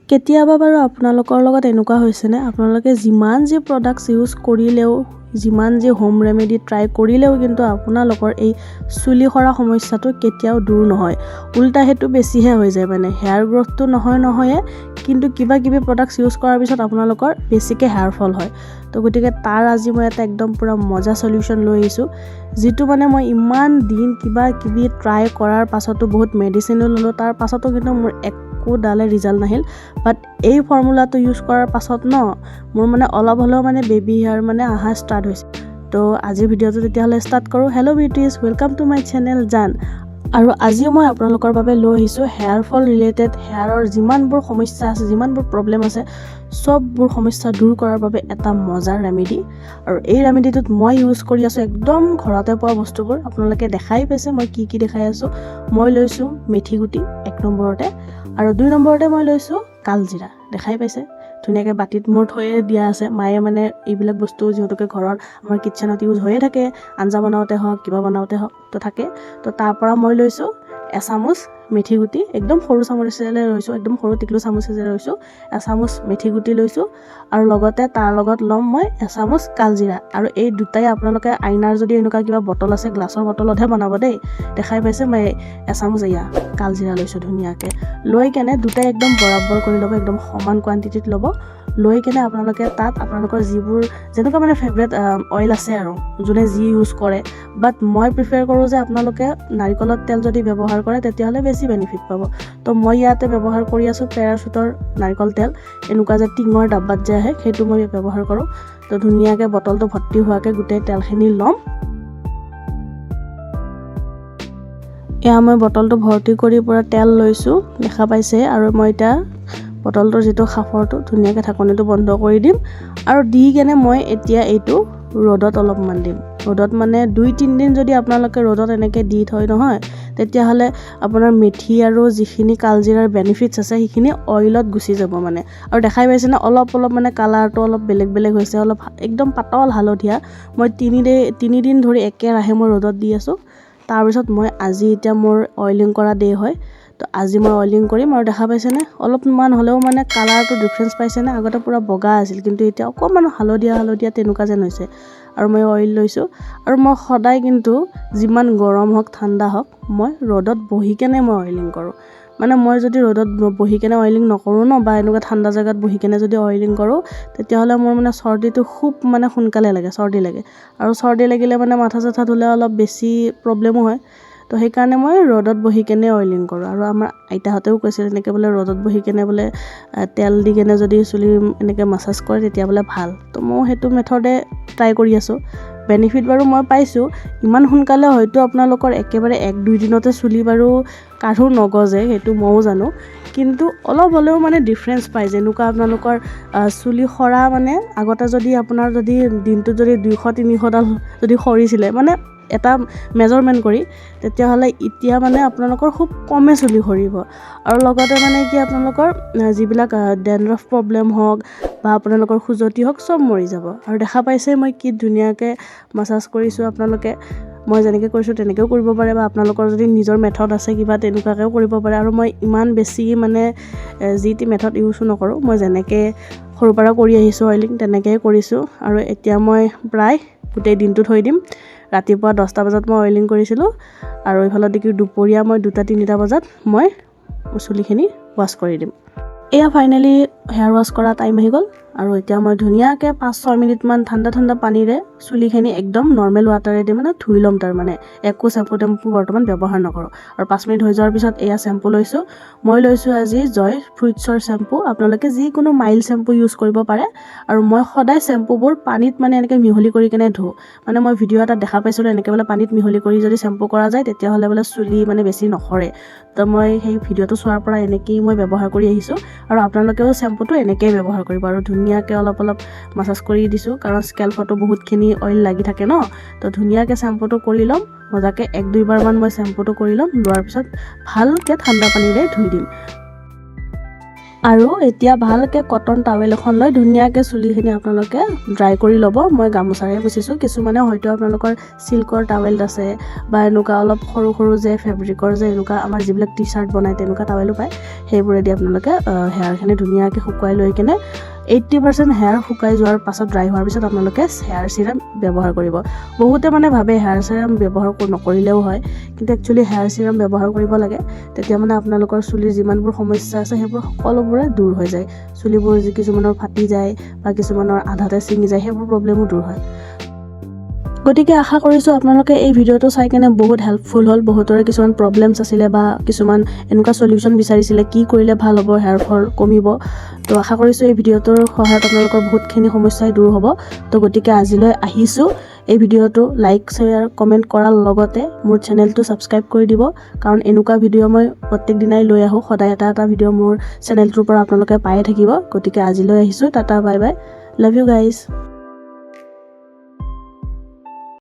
কেতিয়াবা বাৰু আপোনালোকৰ লগত এনেকুৱা হৈছেনে আপোনালোকে যিমান যি প্ৰডাক্টছ ইউজ কৰিলেও যিমান যি হোম ৰেমেডি ট্ৰাই কৰিলেও কিন্তু আপোনালোকৰ এই চুলি সৰা সমস্যাটো কেতিয়াও দূৰ নহয়, উল্টা হেতু বেছিহে হৈ যায়। মানে হেয়াৰ গ্ৰোথটো নহয়ে কিন্তু কিবা কিবি প্ৰডাক্টছ ইউজ কৰাৰ পিছত আপোনালোকৰ বেছিকৈ হেয়াৰ ফল হয়। তো গতিকে তাৰ আজি মই এটা একদম পুৰা মজা সলিউশন লৈ আহিছোঁ, যিটো মানে মই ইমান দিন কিবা কিবি ট্ৰাই কৰাৰ পাছতো বহুত মেডিচিনো ল'লোঁ, তাৰ পাছতো কিন্তু মোৰ ডালে ৰিজাল্ট নাহিল। বাট এই ফৰ্মুলাটো ইউজ কৰাৰ পাছত মোৰ মানে অলপ হ'লেও মানে বেবী হেয়াৰ মানে আহা ষ্টাৰ্ট হৈছে। তো আজিৰ ভিডিঅ'টো তেতিয়াহ'লে ষ্টাৰ্ট কৰোঁ। Hello' beauties, welcome to my channel জান। আৰু আজিও মই আপোনালোকৰ বাবে লৈ আহিছোঁ হেয়াৰ ফল ৰিলেটেড, হেয়াৰৰ যিমানবোৰ সমস্যা আছে, যিমানবোৰ প্ৰব্লেম আছে, চববোৰ সমস্যা দূৰ কৰাৰ বাবে এটা মজাৰ ৰেমেডি। আৰু এই ৰেমেডিটোত মই ইউজ কৰি আছোঁ একদম ঘৰতে পোৱা বস্তুবোৰ। আপোনালোকে দেখাই পাইছে মই কি দেখাই আছোঁ। মই লৈছোঁ মেথি গুটি 1 নম্বৰতে, আৰু 2 নম্বৰতে মই লৈছোঁ কালজিৰা। দেখাই পাইছে ধুনীয়াকৈ বাতিত মোৰ থৈয়ে দিয়া আছে। মায়ে মানে এইবিলাক বস্তু যিহেতুকে ঘৰত আমাৰ কিটচেনত ইউজ হৈয়ে থাকে, আঞ্জা বনাওঁতে হওক কিবা বনাওঁতে হওক তো থাকে। তো তাৰ পৰা মই লৈছোঁ এচামুচ মেথি গুটি, একদম সৰু চামুচেৰে লৈছোঁ, একদম সৰু টিকলু চামুচেৰে লৈছোঁ। এচামুচ মেথি গুটি লৈছোঁ আৰু লগতে তাৰ লগত ল'ম মই এচামুচ কালজিৰা। আৰু এই দুটাই আপোনালোকে আইনাৰ যদি এনেকুৱা কিবা বটল আছে, গ্লাছৰ বটলতহে বনাব দেই। দেখাই পাইছে মই এচামুচ এয়া কালজিৰা লৈছোঁ ধুনীয়াকৈ। লৈ কেনে দুটাই একদম বৰাবৰ কৰি ল'ব, একদম সমান কোৱান্টিটিত ল'ব। লৈ কেনে আপোনালোকে তাত আপোনালোকৰ যিবোৰ যেনেকুৱা মানে ফেভৰেট অইল আছে আৰু যোনে যি ইউজ কৰে, বাট মই প্ৰিফাৰ কৰোঁ যে আপোনালোকে নাৰিকলৰ তেল যদি ব্যৱহাৰ কৰে তেতিয়াহ'লে বেছি বেনিফিট পাব। তো মই ইয়াতে ব্যৱহাৰ কৰি আছোঁ পেৰাচুটৰ নাৰিকল তেল, এনেকুৱা যে টিঙৰ ডাব্বাত যে আহে সেইটো মই ব্যৱহাৰ কৰোঁ। তো ধুনীয়াকৈ বটলটো ভৰ্তি হোৱাকৈ গোটেই তেলখিনি ল'ম। এয়া মই বটলটো ভৰ্তি কৰি পূৰা তেল লৈছোঁ, দেখা পাইছে। আৰু মই এতিয়া বটলটোৰ যিটো সাফৰটো ধুনীয়াকৈ ঢাকনিটো বন্ধ কৰি দিম। আৰু দি কেনে মই এতিয়া এইটো ৰ'দত অলপমান দিম। ৰ'দত মানে 2-3 দিন যদি আপোনালোকে ৰ'দত এনেকৈ দি থয় নহয়, তেতিয়াহ'লে আপোনাৰ মেথি আৰু যিখিনি কালজিৰাৰ বেনিফিটছ আছে সেইখিনি অইলত গুচি যাব মানে। আৰু দেখাই পাইছেনে অলপ মানে কালাৰটো অলপ বেলেগ হৈছে, অলপ একদম পাতল হালধীয়া। মই 3 দিন ধৰি একেৰাহে মই ৰ'দত দি আছোঁ। তাৰপিছত মই আজি এতিয়া মোৰ অইলিং কৰা ডে হয়, তো আজি মই অইলিং কৰিম। আৰু দেখা পাইছেনে অলপমান হ'লেও মানে কালাৰটো ডিফাৰেঞ্চ পাইছেনে? আগতে পূৰা বগা আছিল কিন্তু এতিয়া অকণমান হালধীয়া তেনেকুৱা যেন হৈছে। আৰু মই অইল লৈছোঁ। আৰু মই সদায় কিন্তু যিমান গৰম হওক ঠাণ্ডা হওক মই ৰ'দত বহি কেনে মই অইলিং কৰোঁ। মানে মই যদি ৰ'দত বহি কেনে অইলিং নকৰোঁ বা এনেকুৱা ঠাণ্ডা জেগাত বহি কেনে যদি অইলিং কৰোঁ, তেতিয়াহ'লে মোৰ মানে চৰ্দিটো খুব মানে সোনকালে লাগে, চৰ্দি লাগে। আৰু চৰ্দি লাগিলে মানে মাথা চাথা ধুলে অলপ বেছি প্ৰব্লেমো হয়। তো সেইকাৰণে মই ৰ'দত বহি কেনে অইলিং কৰোঁ। আৰু আমাৰ আইতাহঁতেও কৈছিল এনেকৈ বোলে ৰ'দত বহি কেনে বোলে তেল দি কেনে যদি চুলি এনেকৈ মাছাজ কৰে তেতিয়া বোলে ভাল। তো মই সেইটো মেথডে ট্ৰাই কৰি আছোঁ। বেনিফিট বাৰু মই পাইছোঁ। ইমান সোনকালে হয়তো আপোনালোকৰ একেবাৰে 1-2 দিনতে চুলি বাৰু কাঢ়ো নগজে, সেইটো ময়ো জানো। কিন্তু অলপ হ'লেও মানে ডিফাৰেঞ্চ পায়। যেনেকুৱা আপোনালোকৰ চুলি সৰা মানে আগতে যদি আপোনাৰ দিনটোত যদি 200-300ডাল যদি সৰিছিলে মানে এটা মেজাৰমেণ্ট কৰি, তেতিয়াহ'লে এতিয়া মানে আপোনালোকৰ খুব কমে চুলি সৰিব। আৰু লগতে মানে কি আপোনালোকৰ যিবিলাক ডেণ্ড্ৰফ প্ৰব্লেম হওক বা আপোনালোকৰ খুজতি হওক চব মৰি যাব। আৰু দেখা পাইছে মই কি ধুনীয়াকৈ মাছাজ কৰিছোঁ। আপোনালোকে মই যেনেকৈ কৰিছোঁ তেনেকৈও কৰিব পাৰে, বা আপোনালোকৰ যদি নিজৰ মেথড আছে কিবা তেনেকুৱাকৈও কৰিব পাৰে। আৰু মই ইমান বেছি মানে যি টি মেথড ইউজো নকৰোঁ, মই যেনেকৈ সৰুৰ পৰা কৰি আহিছোঁ অইলিং তেনেকৈয়ে কৰিছোঁ। আৰু এতিয়া মই প্ৰায় গোটেই দিনটো থৈ দিম। ৰাতিপুৱা 10টা বজাত মই অইলিং কৰিছিলোঁ, আৰু এইফালে দেখি দুপৰীয়া মই 2-3টা বজাত মই চুলিখিনি ৱাছ কৰি দিম। এয়া ফাইনেলি হেয়াৰ ৱাছ কৰা টাইম আহি গ'ল। আৰু এতিয়া মই ধুনীয়াকৈ 5-6 মিনিটমান ঠাণ্ডা পানীৰে চুলিখিনি একদম নৰ্মেল ৱাটাৰেদি মানে ধুই ল'ম। তাৰমানে একো চেম্পু বৰ্তমান ব্যৱহাৰ নকৰোঁ। আৰু 5 মিনিট হৈ যোৱাৰ পিছত এয়া চেম্পু লৈছোঁ। মই লৈছোঁ আজি জয় ফ্ৰুইটছৰ চেম্পু। আপোনালোকে যিকোনো মাইল্ড চেম্পু ইউজ কৰিব পাৰে। আৰু মই সদায় চেম্পুবোৰ পানীত মানে এনেকৈ মিহলি কৰি কেনে ধুওঁ। মানে মই ভিডিঅ' এটাত দেখা পাইছিলোঁ এনেকৈ বোলে পানীত মিহলি কৰি যদি চেম্পু কৰা যায় তেতিয়াহ'লে বোলে চুলি মানে বেছি নসৰে। তো মই সেই ভিডিঅ'টো চোৱাৰ পৰা এনেকৈয়ে মই ব্যৱহাৰ কৰি আহিছোঁ। আৰু আপোনালোকেও চেম্পুটো এনেকৈয়ে ব্যৱহাৰ কৰিব। আৰু ধুনীয়াকৈ অলপ মাছাজ কৰি দিছোঁ, কাৰণ স্কেল্পতো বহুতখিনি অইল লাগি থাকে তো ধুনীয়াকৈ চেম্পুটো কৰি ল'ম। মজাকৈ 1-2 বাৰমান মই চেম্পুটো কৰি ল'ম। লোৱাৰ পিছত ভালকৈ ঠাণ্ডা পানীৰে ধুই দিম। আৰু এতিয়া ভালকৈ কটন টাৱেল এখন লৈ ধুনীয়াকৈ চুলিখিনি আপোনালোকে ড্ৰাই কৰি ল'ব। মই গামোচাৰে মুচিছোঁ, কিছুমানে হয়তো আপোনালোকৰ চিল্কৰ টাৱেল আছে বা এনেকুৱা অলপ সৰু সৰু যে ফেব্ৰিকৰ যে এনেকুৱা আমাৰ যিবিলাক টি চাৰ্ট বনায় তেনেকুৱা টাৱেলো পায়, সেইবোৰেদি আপোনালোকে হেয়াৰখিনি ধুনীয়াকৈ শুকুৱাই লৈ কিনে 80% হেয়াৰ শুকাই যোৱাৰ পাছত ড্ৰাই হোৱাৰ পিছত আপোনালোকে হেয়াৰ চিৰাম ব্যৱহাৰ কৰিব। বহুতে মানে ভাবে হেয়াৰ চিৰাম ব্যৱহাৰ নকৰিলেও হয়, কিন্তু একচুৱেলি হেয়াৰ চিৰাম ব্যৱহাৰ কৰিব লাগে। তেতিয়া মানে আপোনালোকৰ চুলিৰ যিমানবোৰ সমস্যা আছে সেইবোৰ সকলোবোৰে দূৰ হৈ যায়। চুলিবোৰ কিছুমানৰ ফাটি যায় বা কিছুমানৰ আধাতে ছিঙি যায়, সেইবোৰ প্ৰব্লেমো দূৰ হয়। গতিকে আশা কৰিছোঁ আপোনালোকে এই ভিডিঅ'টো চাই কেনে বহুত হেল্পফুল হ'ল। বহুতৰে কিছুমান প্ৰব্লেমছ আছিলে বা কিছুমান এনেকুৱা সলিউশ্যন বিচাৰিছিলে, কি কৰিলে ভাল হ'ব, হেয়াৰ ফল কমিব। তো আশা কৰিছোঁ এই ভিডিঅ'টোৰ সহায়ত আপোনালোকৰ বহুতখিনি সমস্যাই দূৰ হ'ব। তো গতিকে আজিলৈ আহিছোঁ। এই ভিডিঅ'টো লাইক, শ্বেয়াৰ, কমেণ্ট কৰাৰ লগতে মোৰ চেনেলটো ছাবস্ক্ৰাইব কৰি দিব, কাৰণ এনেকুৱা ভিডিঅ' মই প্ৰত্যেক দিনাই লৈ আহোঁ। সদায় এটা ভিডিঅ' মোৰ চেনেলটোৰ পৰা আপোনালোকে পায়ে থাকিব। গতিকে আজিলৈ আহিছোঁ। Tata, bye bye, love you guys.